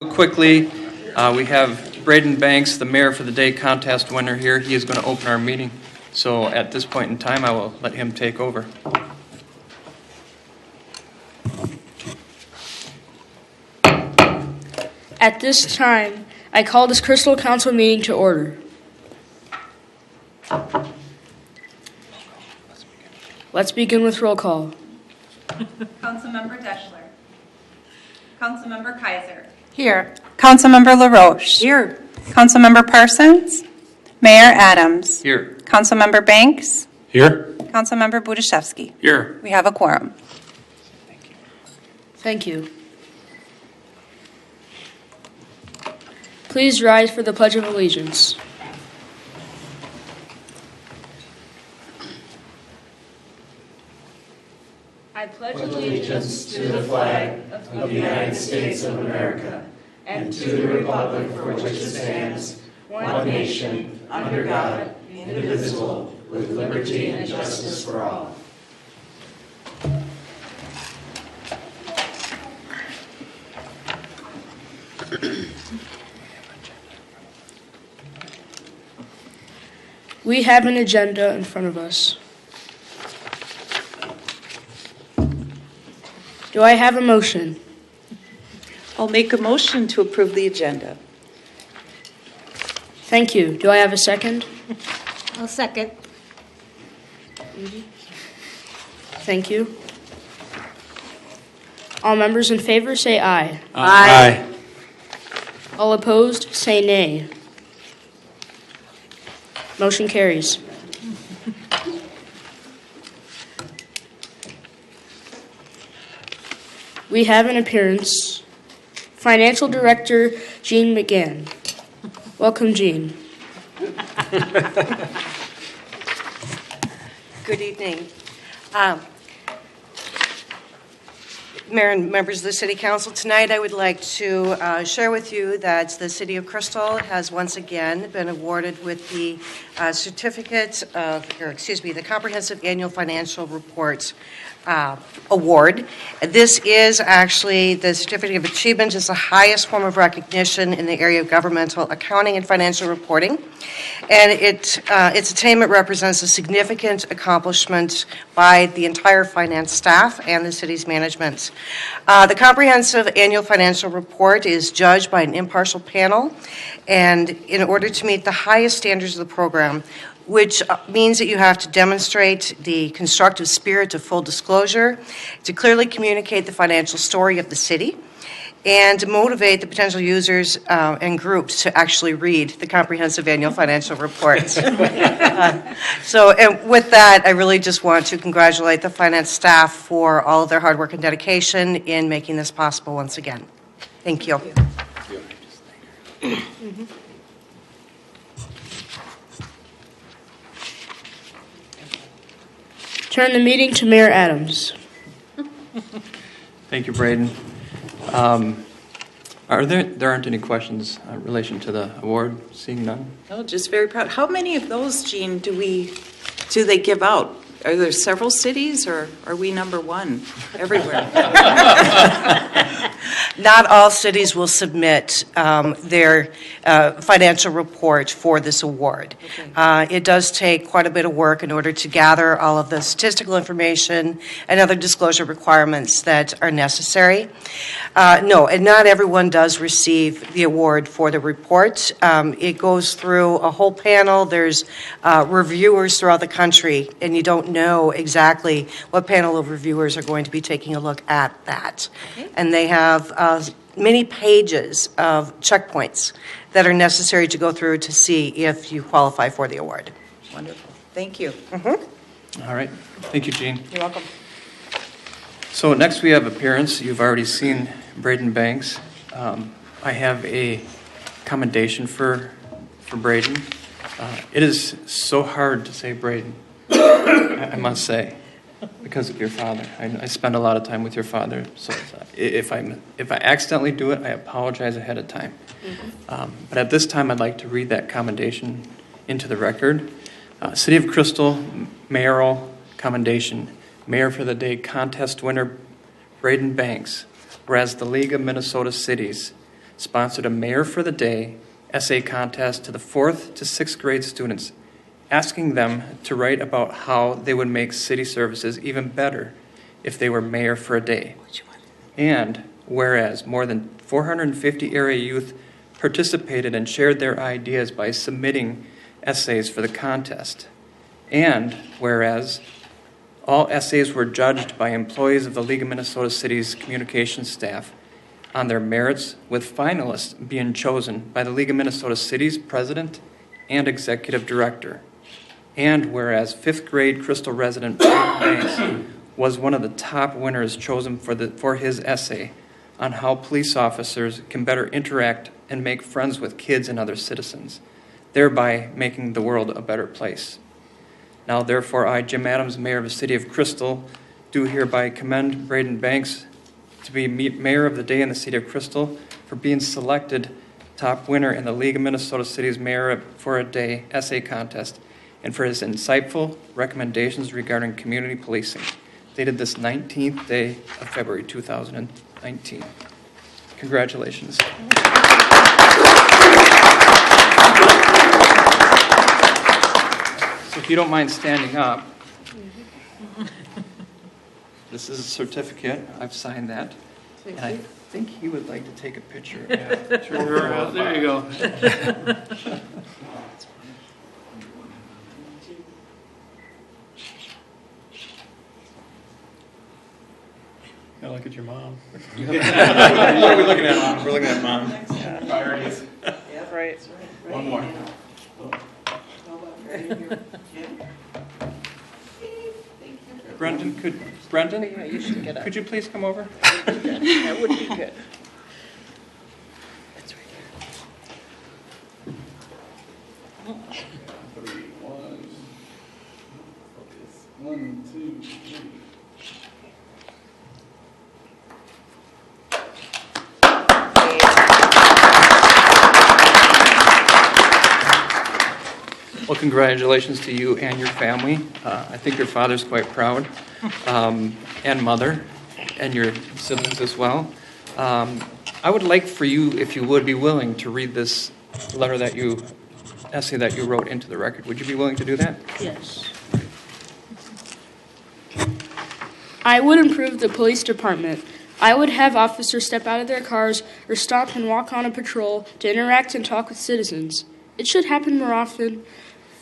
quickly, we have Brayden Banks, the Mayor for the Day contest winner here. He is going to open our meeting. So at this point in time, I will let him take over. At this time, I call this Crystal Council meeting to order. Let's begin with roll call. Councilmember Deschler. Councilmember Kaiser. Here. Councilmember LaRoche. Here. Councilmember Parsons. Mayor Adams. Here. Councilmember Banks. Here. Councilmember Budashevsky. Here. We have a quorum. Thank you. Please rise for the Pledge of Allegiance. I pledge allegiance to the flag of the United States of America and to the republic for which it stands, one nation, under God, indivisible, with liberty and justice for all. We have an agenda in front of us. Do I have a motion? I'll make a motion to approve the agenda. Thank you. Do I have a second? I'll second. Thank you. All members in favor say aye. Aye. All opposed say nay. Motion carries. We have an appearance. Financial Director Jean McGann. Welcome, Jean. Good evening. Mayor and members of the City Council, tonight I would like to share with you that the City of Crystal has once again been awarded with the the Comprehensive Annual Financial Report Award. This is actually the Certificate of Achievement. Is the highest form of recognition in the area of governmental accounting and financial reporting. And its attainment represents a significant accomplishment by the entire finance staff and the city's management. The Comprehensive Annual Financial Report is judged by an impartial panel, and in order to meet the highest standards of the program, which means that you have to demonstrate the constructive spirit of full disclosure, to clearly communicate the financial story of the city, and to motivate the potential users and groups to actually read the Comprehensive Annual Financial Report. And with that, I really just want to congratulate the finance staff for all of their hard work and dedication in making this possible once again. Thank you. Turn the meeting to Mayor Adams. Thank you, Brayden. There aren't any questions in relation to the award? Seeing none? No, just very proud. How many of those, Jean, do they give out? Are there several cities, or are we number one everywhere? Not all cities will submit their financial report for this award. Okay. It does take quite a bit of work in order to gather all of the statistical information and other disclosure requirements that are necessary. No, and not everyone does receive the award for the report. It goes through a whole panel. There's reviewers throughout the country, and you don't know exactly what panel of reviewers are going to be taking a look at that. Okay. And they have many pages of checkpoints that are necessary to go through to see if you qualify for the award. Wonderful. Thank you. Mm-hmm. All right. Thank you, Jean. You're welcome. So next we have appearance. You've already seen Brayden Banks. I have a commendation for Brayden. It is so hard to say Brayden, I must say, because of your father. I spend a lot of time with your father, so if I accidentally do it, I apologize ahead of time. Mm-hmm. But at this time, I'd like to read that commendation into the record. City of Crystal, Mayoral Commendation, Mayor for the Day contest winner Brayden Banks, whereas the League of Minnesota Cities sponsored a Mayor for the Day essay contest to the 4th to 6th grade students, asking them to write about how they would make city services even better if they were mayor for a day. And whereas more than 450 area youth participated and shared their ideas by submitting essays for the contest. And whereas all essays were judged by employees of the League of Minnesota Cities communications staff on their merits, with finalists being chosen by the League of Minnesota Cities president and executive director. And whereas 5th grade Crystal resident Brayden Banks was one of the top winners chosen for his essay on how police officers can better interact and make friends with kids and other citizens, thereby making the world a better place. Now, therefore, I, Jim Adams, Mayor of the City of Crystal, do hereby commend Brayden Banks to be Mayor of the Day in the City of Crystal for being selected top winner in the League of Minnesota Cities Mayor for a Day essay contest and for his insightful recommendations regarding community policing, dated this 19th day of February 2019. Congratulations. So if you don't mind standing up, this is a certificate. I've signed that. And I think he would like to take a picture. Yeah, sure. There you go. Gotta look at your mom. What are we looking at? We're looking at Mom. Priorities. Yeah, right. One more. Brendan, You should get up. could you please come over? That would be good. That's right here. 3, 1, 2, 3. Well, congratulations to you and your family. I think your father's quite proud, and mother, and your siblings as well. I would like for you, if you would be willing, to read this essay that you wrote into the record. Would you be willing to do that? Yes. I would improve the police department. I would have officers step out of their cars or stop and walk on a patrol to interact and talk with citizens. It should happen more often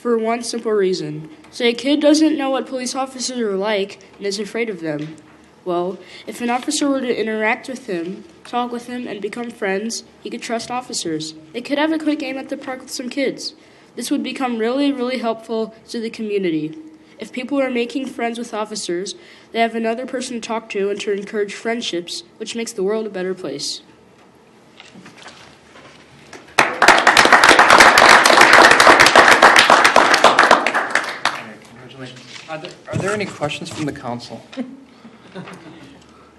for one simple reason. Say a kid doesn't know what police officers are like and is afraid of them. Well, if an officer were to interact with him, talk with him, and become friends, he could trust officers. They could have a quick game at the park with some kids. This would become really, really helpful to the community. If people are making friends with officers, they have another person to talk to and to encourage friendships, which makes the world a better place. Congratulations. Are there any questions from the council?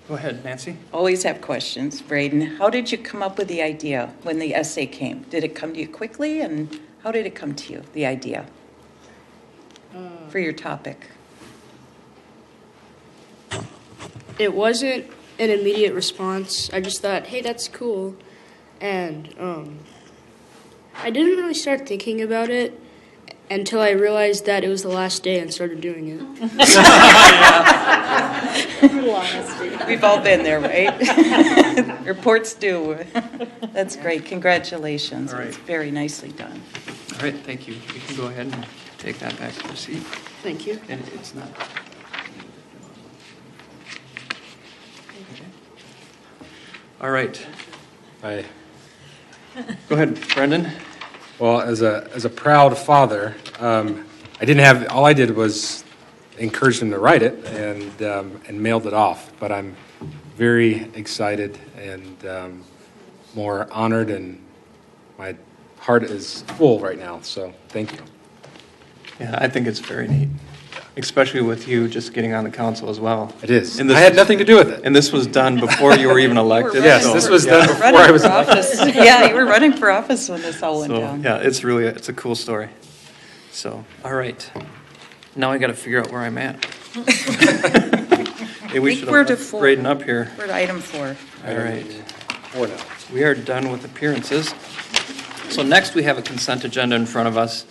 Go ahead, Nancy. Always have questions. Brayden, how did you come up with the idea when the essay came? Did it come to you quickly, and how did it come to you, the idea for your topic? It wasn't an immediate response. I just thought, hey, that's cool. And I didn't really start thinking about it until I realized that it was the last day and started doing it. We've all been there, right? Reports due. That's great. Congratulations. All right. It's very nicely done. All right, thank you. You can go ahead and take that back to your seat. Thank you. And it's not. All right. I, Go ahead, Brendan. well, as a proud father, I didn't have. All I did was encourage him to write it and mailed it off. But I'm very excited and more honored, and my heart is full right now. So thank you. Yeah, I think it's very neat, especially with you just getting on the council as well. It is. And this I had was- nothing to do with it. And this was done before you were even elected. Yes, so- this was yeah. done before I was for elected. office. Yeah, you were running for office when this all went So, down. yeah, it's a cool story. So, all right. Now I got to figure out where I'm at. Maybe we think should we're have to left four. Brayden up here. We're at item 4. All right. 4 now. We are done with appearances. So next we have a consent agenda in front of us.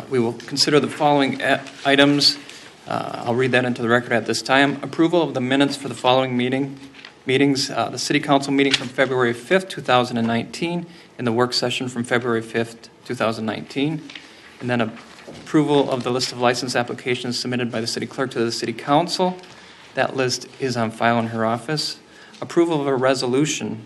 We will consider the following items. I'll read that into the record at this time. Approval of the minutes for the following meetings. The City Council meeting from February 5th, 2019, and the work session from February 5th, 2019. And then approval of the list of license applications submitted by the City Clerk to the City Council. That list is on file in her office. Approval of a resolution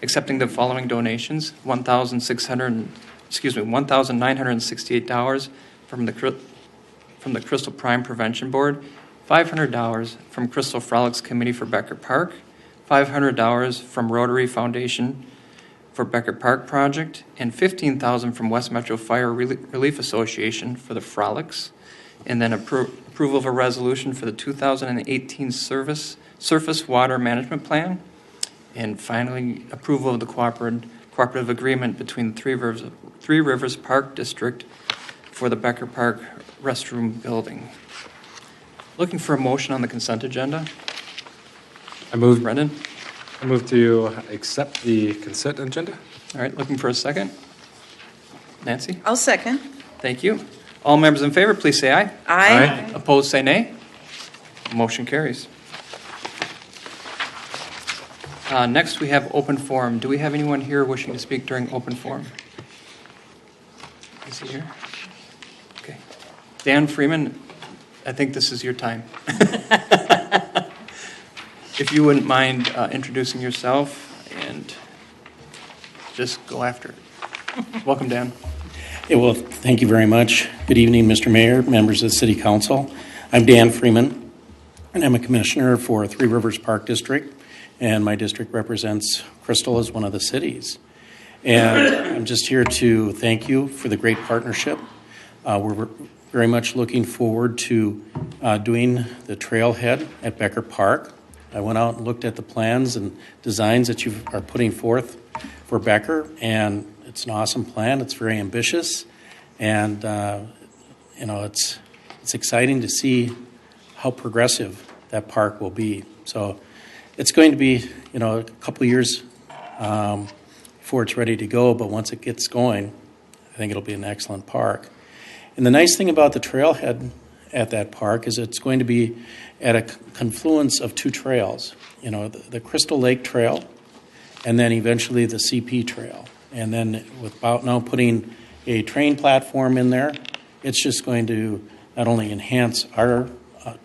accepting the following donations: $1,968 from the Crystal Prime Prevention Board, $500 from Crystal Frolics Committee for Becker Park, $500 from Rotary Foundation for Becker Park Project, and $15,000 from West Metro Fire Relief Association for the Frolics. And then approval of a resolution for the 2018 Surface Water Management Plan. And finally, approval of the cooperative agreement between Three Rivers Park District for the Becker Park restroom building. Looking for a motion on the consent agenda. Brendan? I move to accept the consent agenda. All right, looking for a second. Nancy? I'll second. Thank you. All members in favor, please say aye. Aye. Opposed, say nay. Motion carries. Next, we have open forum. Do we have anyone here wishing to speak during open forum? Is he here? Okay. Dan Freeman, I think this is your time. If you wouldn't mind introducing yourself and just go after it. Welcome, Dan. Yeah, well, thank you very much. Good evening, Mr. Mayor, members of the City Council. I'm Dan Freeman, and I'm a commissioner for Three Rivers Park District, and my district represents Crystal as one of the cities. And I'm just here to thank you for the great partnership. We're very much looking forward to doing the trailhead at Becker Park. I went out and looked at the plans and designs that you are putting forth for Becker, and it's an awesome plan. It's very ambitious, and it's exciting to see how progressive that park will be. So it's going to be a couple of years before it's ready to go, but once it gets going, I think it'll be an excellent park. And the nice thing about the trailhead at that park is it's going to be at a confluence of two trails, the Crystal Lake Trail and then eventually the CP Trail. And then without now putting a train platform in there, it's just going to not only enhance our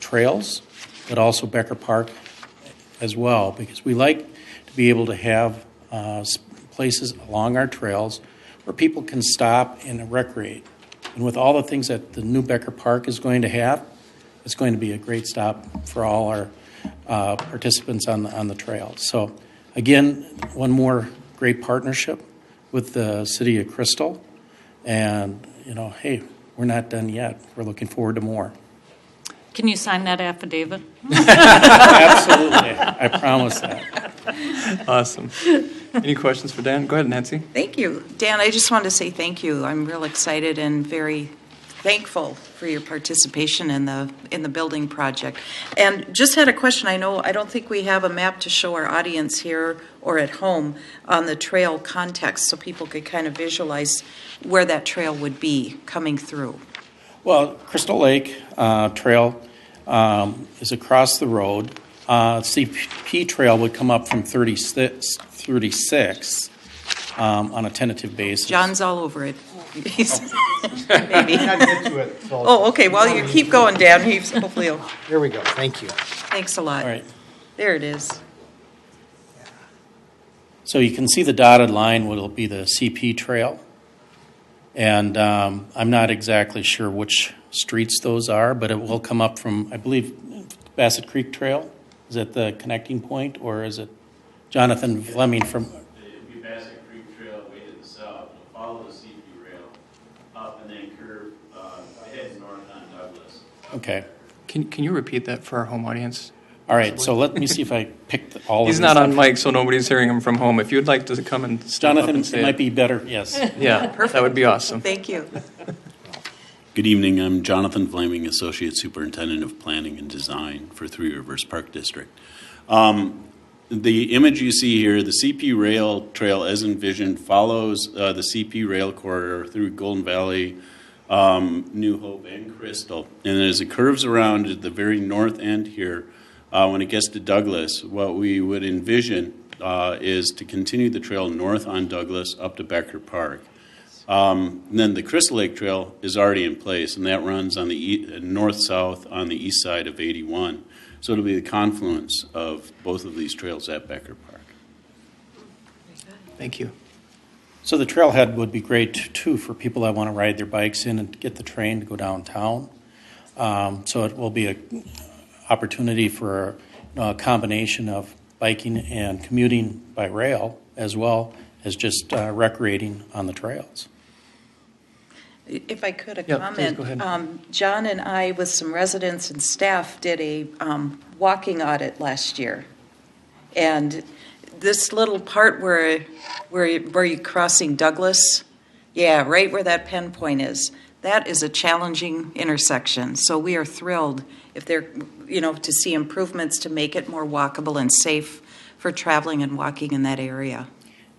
trails, but also Becker Park as well, because we like to be able to have places along our trails where people can stop and recreate. And with all the things that the new Becker Park is going to have, it's going to be a great stop for all our participants on the trail. So again, one more great partnership with the City of Crystal. And, hey, we're not done yet. We're looking forward to more. Can you sign that affidavit? Absolutely. I promise that. Awesome. Any questions for Dan? Go ahead, Nancy. Thank you. Dan, I just wanted to say thank you. I'm real excited and very thankful for your participation in the building project. And just had a question. I don't think we have a map to show our audience here or at home on the trail context so people could kind of visualize where that trail would be coming through. Well, Crystal Lake Trail is across the road. CP Trail would come up from 36 on a tentative basis. John's all over it. Maybe. Oh, okay. Well, you keep going, Dan. Hopefully he'll. There we go. Thank you. Thanks a lot. All right. There it is. So you can see the dotted line will be the CP Trail. And I'm not exactly sure which streets those are, but it will come up from, I believe, Bassett Creek Trail. Is it the connecting point, or is it Jonathan Fleming from? It would be Bassett Creek Trail way to the south. It'll follow the CP rail up and then curve head north on Douglas. Okay. Can you repeat that for our home audience? All right, so let me see if I picked all of He's these not on up. mic, so nobody's hearing him from home. If you'd like to come and step up Jonathan, and say it might be better, yes. Yeah, that would be awesome. Thank you. Good evening. I'm Jonathan Fleming, Associate Superintendent of Planning and Design for Three Rivers Park District. The image you see here, the CP Rail Trail as envisioned, follows the CP Rail corridor through Golden Valley, New Hope, and Crystal. And as it curves around at the very north end here, when it gets to Douglas, what we would envision is to continue the trail north on Douglas up to Becker Park. And then the Crystal Lake Trail is already in place, and that runs on the north-south on the east side of 81. So it'll be the confluence of both of these trails at Becker Park. Thank you. So the trailhead would be great too for people that want to ride their bikes in and get the train to go downtown. So it will be an opportunity for a combination of biking and commuting by rail, as well as just recreating on the trails. If I could, a Yeah, comment. please go ahead. John and I, with some residents and staff, did a walking audit last year. And this little part where you're crossing Douglas, yeah, right where that pen point is, that is a challenging intersection. So we are thrilled if they're, to see improvements to make it more walkable and safe for traveling and walking in that area.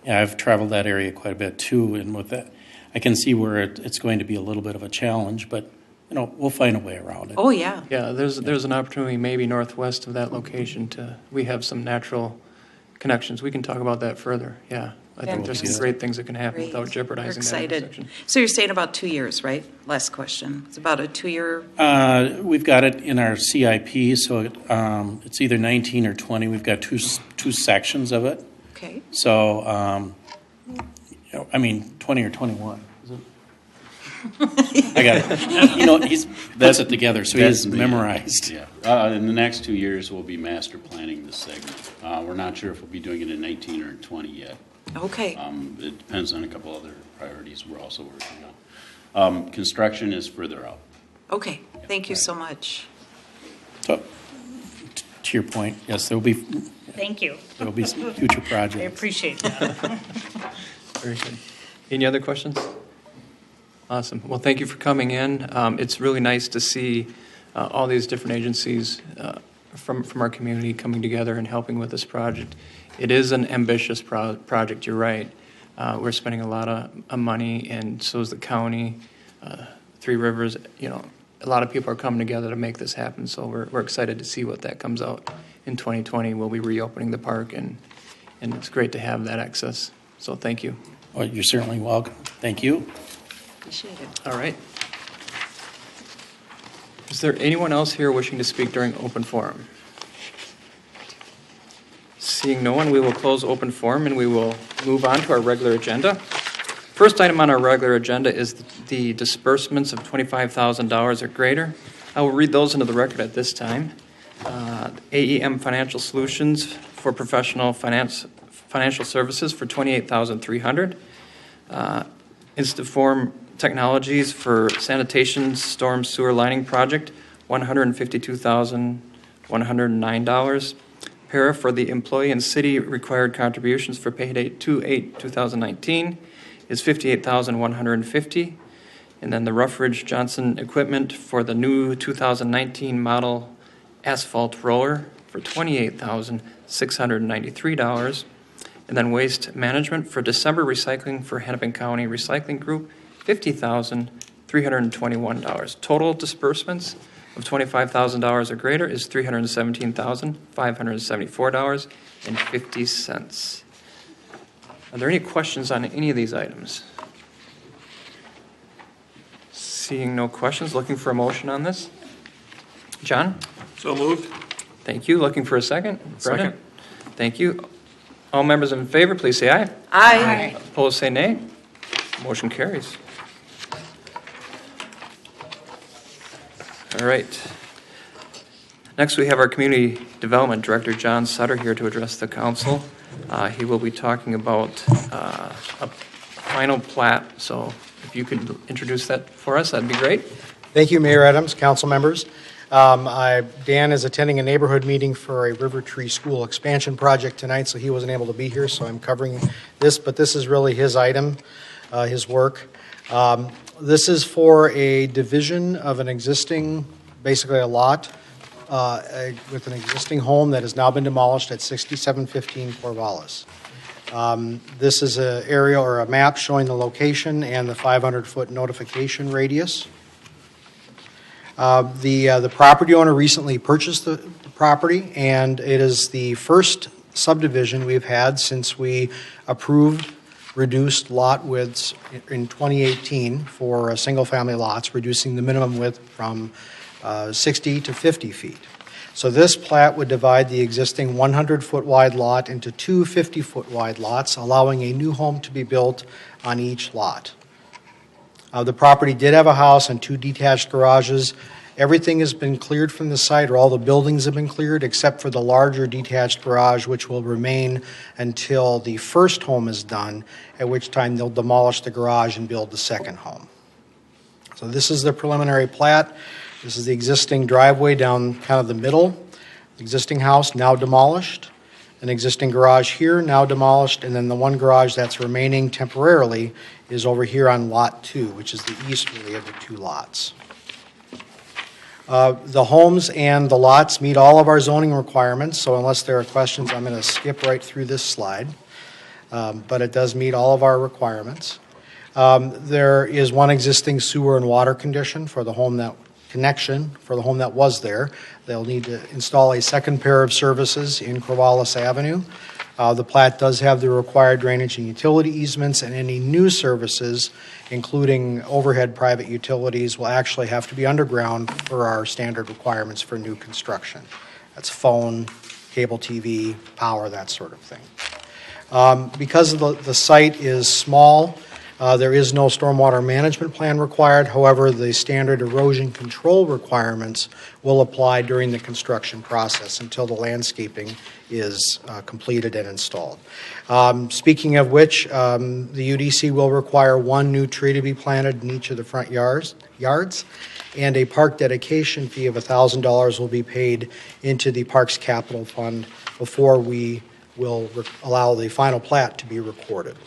Yeah, I've traveled that area quite a bit too, and with that, I can see where it's going to be a little bit of a challenge, but we'll find a way around it. Oh, yeah. Yeah, there's an opportunity maybe northwest of that location we have some natural connections. We can talk about that further. Yeah, I think there's some great things that can happen Great. without jeopardizing We're that excited. intersection. So you're saying about 2 years, right? Last question. It's about a 2-year. We've got it in our CIP, so it's either 19 or 20. We've got two sections of it. Okay. So, 20 or 21. Is it? I got it. He puts it together, so he is memorized. Yeah. In the next 2 years, we'll be master planning this segment. We're not sure if we'll be doing it in 19 or in 20 yet. Okay. It depends on a couple other priorities we're also working on. Construction is further out. Okay. Thank you so much. So, to your point, yes, there will be Thank you. some future I projects. appreciate that. Very good. Any other questions? Awesome. Well, thank you for coming in. It's really nice to see all these different agencies from our community coming together and helping with this project. It is an ambitious project, you're right. We're spending a lot of money, and so is the county, Three Rivers. A lot of people are coming together to make this happen, so we're excited to see what that comes out in 2020. We'll be reopening the park, and it's great to have that access. So thank you. Well, you're certainly welcome. Thank you. Appreciate it. All right. Is there anyone else here wishing to speak during open forum? Seeing no one, we will close open forum and we will move on to our regular agenda. First item on our regular agenda is the disbursements of $25,000 or greater. I will read those into the record at this time. AEM Financial Solutions for professional financial services for $28,300. Instaform Technologies for sanitation storm sewer lining project, $152,109. Para for the employee and city required contributions for pay date 2/8/2019 is $58,150. And then the Ruffridge Johnson equipment for the new 2019 model asphalt roller for $28,693. And then waste management for December recycling for Hennepin County Recycling Group, $50,321. Total disbursements of $25,000 or greater is $317,574.50. Are there any questions on any of these items? Seeing no questions, looking for a motion on this? John? So moved. Thank you. Looking for a second? Second. Brayden? Thank you. All members in favor, please say aye. Aye. Opposed, say nay. Motion carries. All right. Next, we have our Community Development Director, John Sutter, here to address the council. He will be talking about a final plat, so if you could introduce that for us, that'd be great. Thank you, Mayor Adams, council members. Dan is attending a neighborhood meeting for a River Tree School expansion project tonight, so he wasn't able to be here, so I'm covering this, but this is really his item, his work. This is for a division of an existing, basically a lot, with an existing home that has now been demolished at 6715 Corvallis. This is an area or a map showing the location and the 500-foot notification radius. The property owner recently purchased the property, and it is the first subdivision we've had since we approved reduced lot widths in 2018 for single-family lots, reducing the minimum width from 60 to 50 feet. So this plat would divide the existing 100-foot wide lot into two 50-foot wide lots, allowing a new home to be built on each lot. The property did have a house and two detached garages. Everything has been cleared from the site, or all the buildings have been cleared, except for the larger detached garage, which will remain until the first home is done, at which time they'll demolish the garage and build the second home. So this is the preliminary plat. This is the existing driveway down kind of the middle. Existing house now demolished. An existing garage here now demolished, and then the one garage that's remaining temporarily is over here on Lot 2, which is the easterly of the two lots. The homes and the lots meet all of our zoning requirements, so unless there are questions, I'm going to skip right through this slide. But it does meet all of our requirements. There is one existing sewer and water condition for the home that was there. They'll need to install a second pair of services in Corvallis Avenue. The plat does have the required drainage and utility easements, and any new services, including overhead private utilities, will actually have to be underground for our standard requirements for new construction. That's phone, cable TV, power, that sort of thing. Because the site is small, there is no stormwater management plan required. However, the standard erosion control requirements will apply during the construction process until the landscaping is completed and installed. Speaking of which, the UDC will require one new tree to be planted in each of the front yards, and a park dedication fee of $1,000 will be paid into the Parks Capital Fund before we will allow the final plat to be recorded.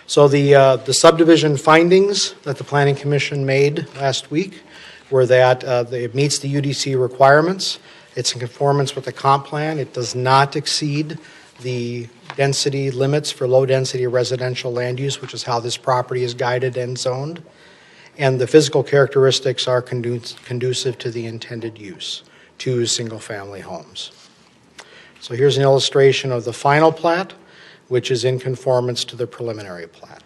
So the subdivision findings that the Planning Commission made last week were that it meets the UDC requirements. It's in conformance with the comp plan. It does not exceed the density limits for low-density residential land use, which is how this property is guided and zoned. And the physical characteristics are conducive to the intended use, 2 single-family homes. So here's an illustration of the final plat, which is in conformance to the preliminary plat.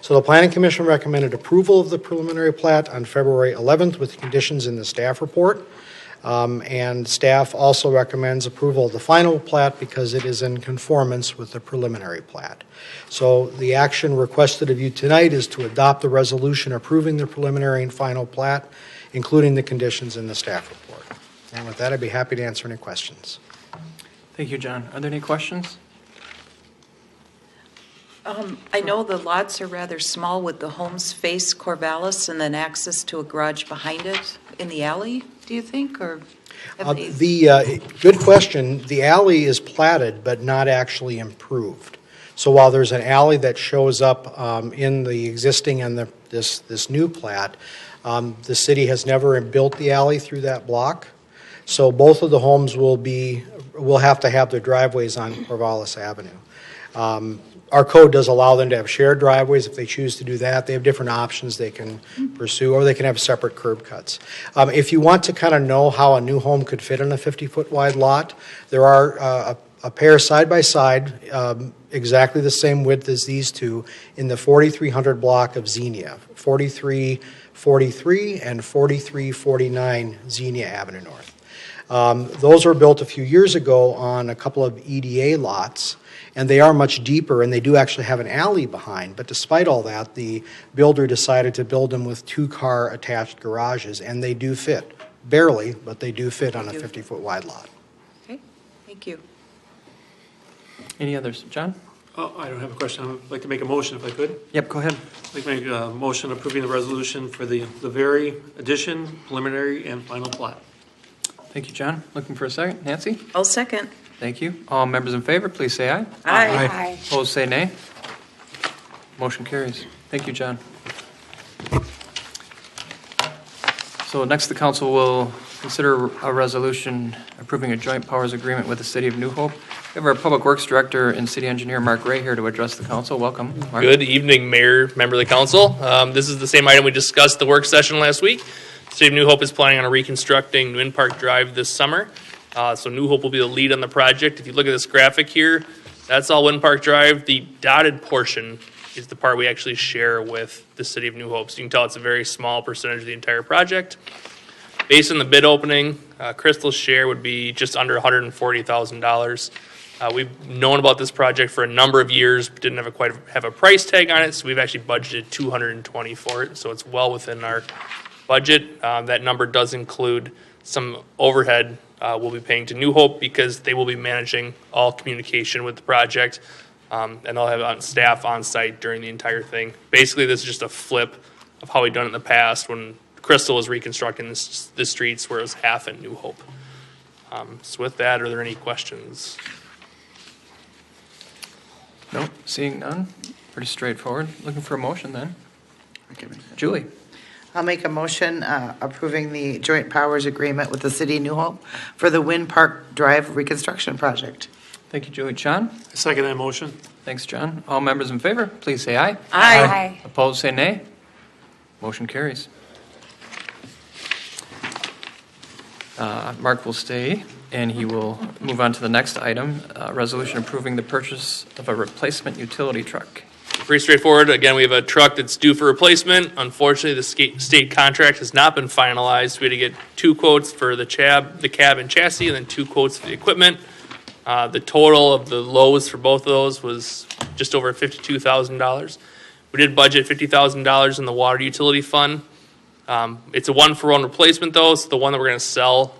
So the Planning Commission recommended approval of the preliminary plat on February 11th with conditions in the staff report. And staff also recommends approval of the final plat because it is in conformance with the preliminary plat. So the action requested of you tonight is to adopt the resolution approving the preliminary and final plat, including the conditions in the staff report. And with that, I'd be happy to answer any questions. Thank you, John. Are there any questions? I know the lots are rather small with the homes face Corvallis and then access to a garage behind it in the alley, do you think? Or good question. The alley is platted but not actually improved. So while there's an alley that shows up in the existing and this new plat, the city has never built the alley through that block. So both of the homes will have to have their driveways on Corvallis Avenue. Our code does allow them to have shared driveways if they choose to do that. They have different options they can pursue, or they can have separate curb cuts. If you want to kind of know how a new home could fit in a 50-foot wide lot, there are a pair side by side, exactly the same width as these two, in the 4300 block of Xenia, 4343 and 4349 Xenia Avenue North. Those were built a few years ago on a couple of EDA lots, and they are much deeper, and they do actually have an alley behind. But despite all that, the builder decided to build them with 2-car attached garages, and they do fit. Barely, but they do fit on a 50-foot wide lot. Okay, thank you. Any others? John? Oh, I don't have a question. I'd like to make a motion if I could. Yep, go ahead. I'd like to make a motion approving the resolution for the very addition, preliminary, and final plat. Thank you, John. Looking for a second. Nancy? I'll second. Thank you. All members in favor, please say aye. Aye. Opposed, say nay. Motion carries. Thank you, John. So next, the council will consider a resolution approving a joint powers agreement with the city of New Hope. We have our Public Works Director and City Engineer, Mark Ray, here to address the council. Welcome, Mark. Good evening, Mayor, member of the council. This is the same item we discussed the work session last week. City of New Hope is planning on reconstructing Wind Park Drive this summer. So New Hope will be the lead on the project. If you look at this graphic here, that's all Wind Park Drive. The dotted portion is the part we actually share with the City of New Hope. So you can tell it's a very small percentage of the entire project. Based on the bid opening, Crystal's share would be just under $140,000. We've known about this project for a number of years, but didn't quite have a price tag on it, so we've actually budgeted $220,000 for it, so it's well within our budget. That number does include some overhead we'll be paying to New Hope because they will be managing all communication with the project, and they'll have staff on site during the entire thing. Basically, this is just a flip of how we've done it in the past when Crystal was reconstructing the streets where it was half in New Hope. So with that, are there any questions? Nope, seeing none. Pretty straightforward. Looking for a motion then. Julie. I'll make a motion approving the joint powers agreement with the City of New Hope for the Wind Park Drive reconstruction project. Thank you, Julie. John? I second that motion. Thanks, John. All members in favor, please say aye. Aye. Opposed, say nay. Motion carries. Mark will stay, and he will move on to the next item, resolution approving the purchase of a replacement utility truck. Pretty straightforward. Again, we have a truck that's due for replacement. Unfortunately, the state contract has not been finalized. We had to get 2 quotes for the cab and chassis, and then 2 quotes for the equipment. The total of the lows for both of those was just over $52,000. We did budget $50,000 in the water utility fund. It's a 1-for-1 replacement, though, so the one that we're going to sell,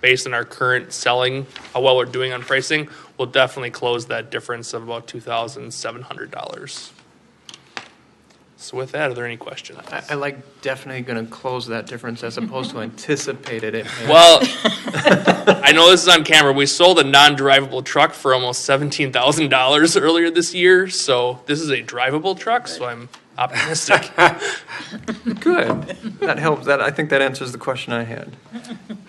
based on our current selling, how well we're doing on pricing, will definitely close that difference of about $2,700. So with that, are there any questions? I like definitely going to close that difference as opposed to anticipated it. Well, I know this is on camera. We sold a non-drivable truck for almost $17,000 earlier this year, so this is a drivable truck, so I'm optimistic. Good. That helps. I think that answers the question I had.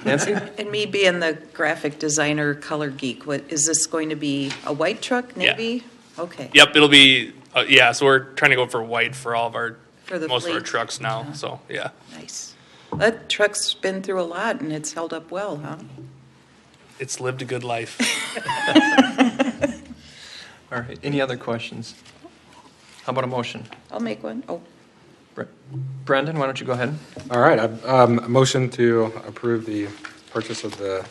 Nancy? And me being the graphic designer, color geek, is this going to be a white truck, navy? Yeah. Okay. Yep, it'll be, so we're trying to go for white for all of most of our fleet. trucks now, so yeah. Nice. That truck's been through a lot and it's held up well, huh? It's lived a good life. All right, any other questions? How about a motion? I'll make one. Oh. Brendan, why don't you go ahead? All right, a motion to approve the purchase of the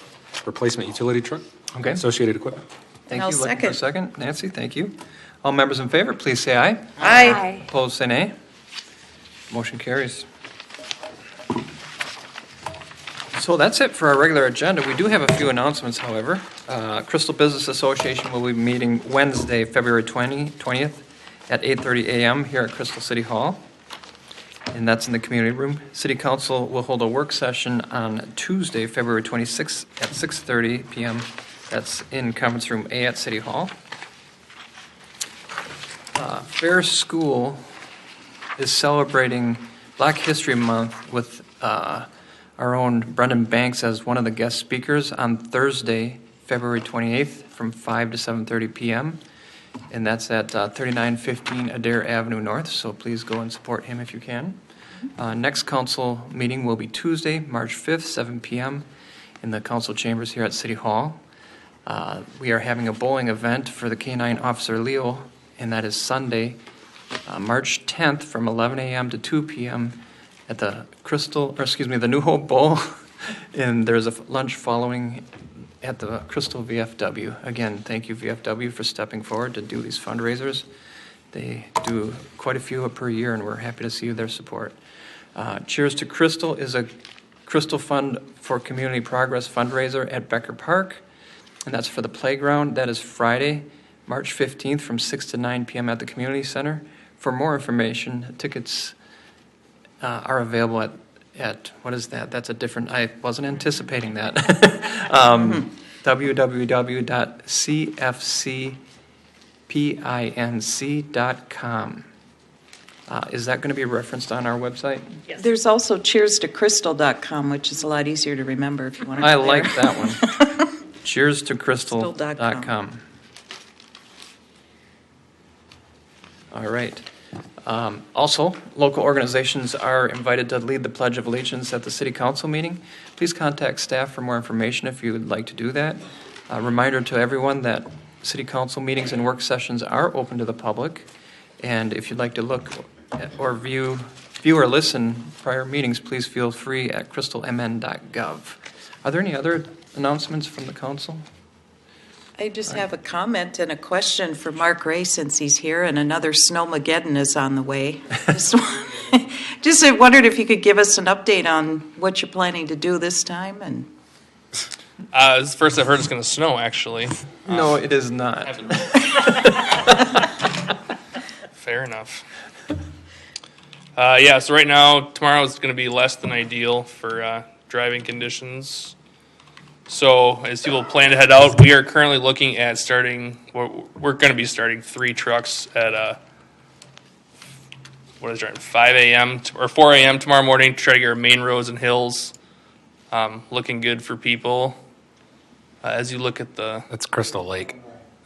replacement utility truck. Okay. Associated equipment. Thank I'll you. Looking for a second. Nancy, thank you. All members in favor, please say aye. Aye. Opposed, say nay. Motion carries. So that's it for our regular agenda. We do have a few announcements, however. Crystal Business Association will be meeting Wednesday, February 20th at 8:30 a.m. here at Crystal City Hall, and that's in the community room. City Council will hold a work session on Tuesday, February 26th at 6:30 p.m. That's in Conference Room A at City Hall. Fair School is celebrating Black History Month with our own Brendan Banks as one of the guest speakers on Thursday, February 28th from 5 to 7:30 p.m. And that's at 3915 Adair Avenue North, so please go and support him if you can. Next council meeting will be Tuesday, March 5th, 7 p.m. in the council chambers here at City Hall. We are having a bowling event for the K-9 Officer Leo, and that is Sunday, March 10th from 11 a.m. to 2 p.m. at the the New Hope Bowl, and there's a lunch following at the Crystal VFW. Again, thank you, VFW, for stepping forward to do these fundraisers. They do quite a few per year, and we're happy to see their support. Cheers to Crystal is a Crystal Fund for Community Progress fundraiser at Becker Park, and that's for the playground. That is Friday, March 15th from 6 to 9 p.m. at the Community Center. For more information, tickets are available at what is that? That's a different, I wasn't anticipating that. www.cfcpinc.com. Is that going to be referenced on our website? There's also cheerstocrystal.com, which is a lot easier to remember if you want to I go there. like that one. CheersToCrystal.com. All right. Also, local organizations are invited to lead the Pledge of Allegiance at the City Council meeting. Please contact staff for more information if you would like to do that. A reminder to everyone that City Council meetings and work sessions are open to the public. And if you'd like to look at or view or listen prior meetings, please feel free at crystalmn.gov. Are there any other announcements from the council? I just have a comment and a question for Mark Ray since he's here, and another Snowmageddon is on the way. Just wondered if you could give us an update on what you're planning to do this time. And This is the first I've heard it's going to snow, actually. No, it is not. Fair enough. So right now, tomorrow is going to be less than ideal for driving conditions. So as people plan to head out, we are currently looking at we're going to be starting 3 trucks at 5 a.m. or 4 a.m. tomorrow morning to try to get our main roads and hills looking good for people. As you look at That's Crystal Lake.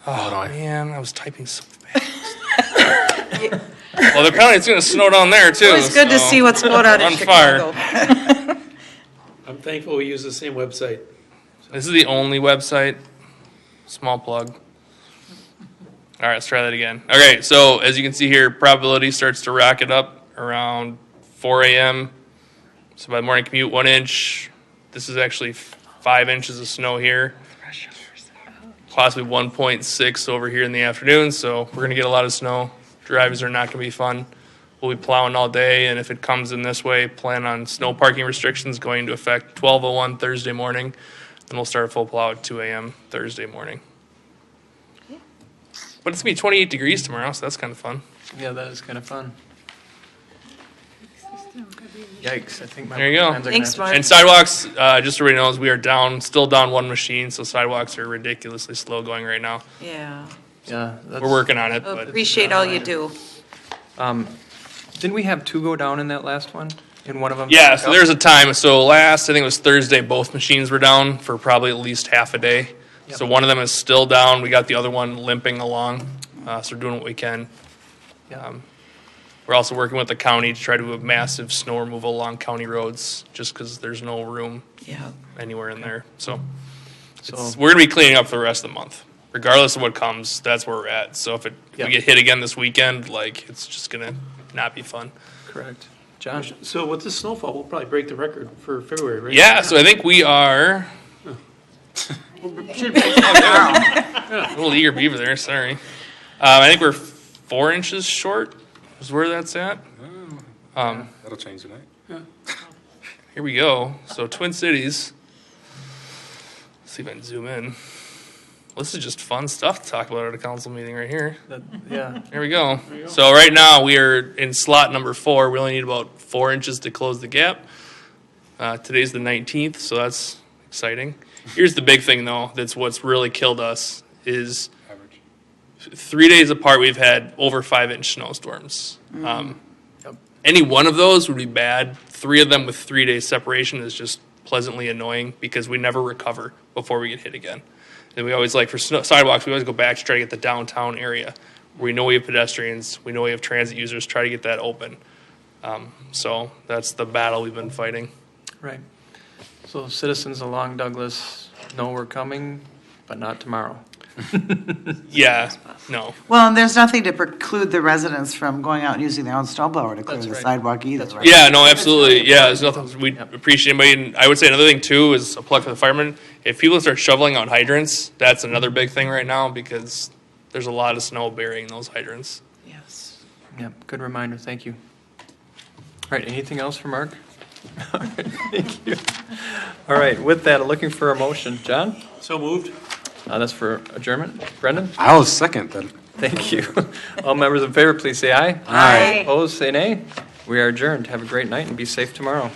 Oh, man, I was typing so fast. Well, apparently it's going to snow down there, too. it's good to see what's going on in Chicago. Fire. I'm thankful we use the same website. This is the only website. Small plug. All right, let's try that again. Okay, so as you can see here, probability starts to rocket up around 4 a.m. So by the morning commute, 1 inch. This is actually 5 inches of snow here. Possibly 1.6 over here in the afternoon, so we're going to get a lot of snow. Drives are not going to be fun. We'll be plowing all day, and if it comes in this way, plan on snow parking restrictions going into effect 12:01 Thursday morning. Then we'll start a full plow at 2 a.m. Thursday morning. But it's going to be 28 degrees tomorrow, so that's kind of fun. Yeah, that is kind of fun. Yikes, I think my There you go. plans are Thanks, gonna Mark. And sidewalks, just so everybody knows, we are still down 1 machine, so sidewalks are ridiculously slow going right now. Yeah. Yeah, that's, We're working on it, but Appreciate all you do. Didn't we have 2 go down in that last one? In one of them? yeah, so there's a time. So I think it was Thursday, both machines were down for probably at least half a day. Yep. So one of them is still down. We got the other one limping along. So we're doing what we can. Yeah. We're also working with the county to try to do a massive snow removal along county roads just because there's no room Yeah. anywhere in there. So So, we're going to be cleaning up for the rest of the month. Regardless of what comes, that's where we're at. So if Yep. we get hit again this weekend, it's just going to not be fun. correct. John? So with this snowfall, we'll probably break the record for February, right? Yeah, so I think we are a little eager beaver there, sorry. I think we're 4 inches short is where that's at. That'll change tonight. Here we go. So Twin Cities. Let's see if I can zoom in. This is just fun stuff to talk about at a council meeting right here. Yeah. There we go. So right now we are in slot number 4. We only need about 4 inches to close the gap. Today's the 19th, so that's exciting. Here's the big thing, though, that's what's really killed us is 3 days apart we've had over 5-inch snowstorms. Any one of those would be bad. 3 of them with 3 days separation is just pleasantly annoying because we never recover before we get hit again. And we always for sidewalks, we always go back to try to get the downtown area where we know we have pedestrians, we know we have transit users, try to get that open. So that's the battle we've been fighting. Right. So citizens along Douglas know we're coming, but not tomorrow. Yeah, no. Well, and there's nothing to preclude the residents from going out and using their own snowblower to clear That's the right. sidewalk either, That's right? Yeah, no, absolutely. Yeah, there's nothing, we appreciate anybody. And I would say another thing too is a plug for the firemen. If people start shoveling out hydrants, that's another big thing right now because there's a lot of snow burying those hydrants. Yes. Yeah, good reminder, thank you. All right, anything else for Mark? All right, thank you. All right, with that, looking for a motion. John? So moved. That's for adjournment. Brendan? I'll second that. Thank you. All members in favor, please say aye. Aye. Opposed, say nay. We are adjourned. Have a great night and be safe tomorrow.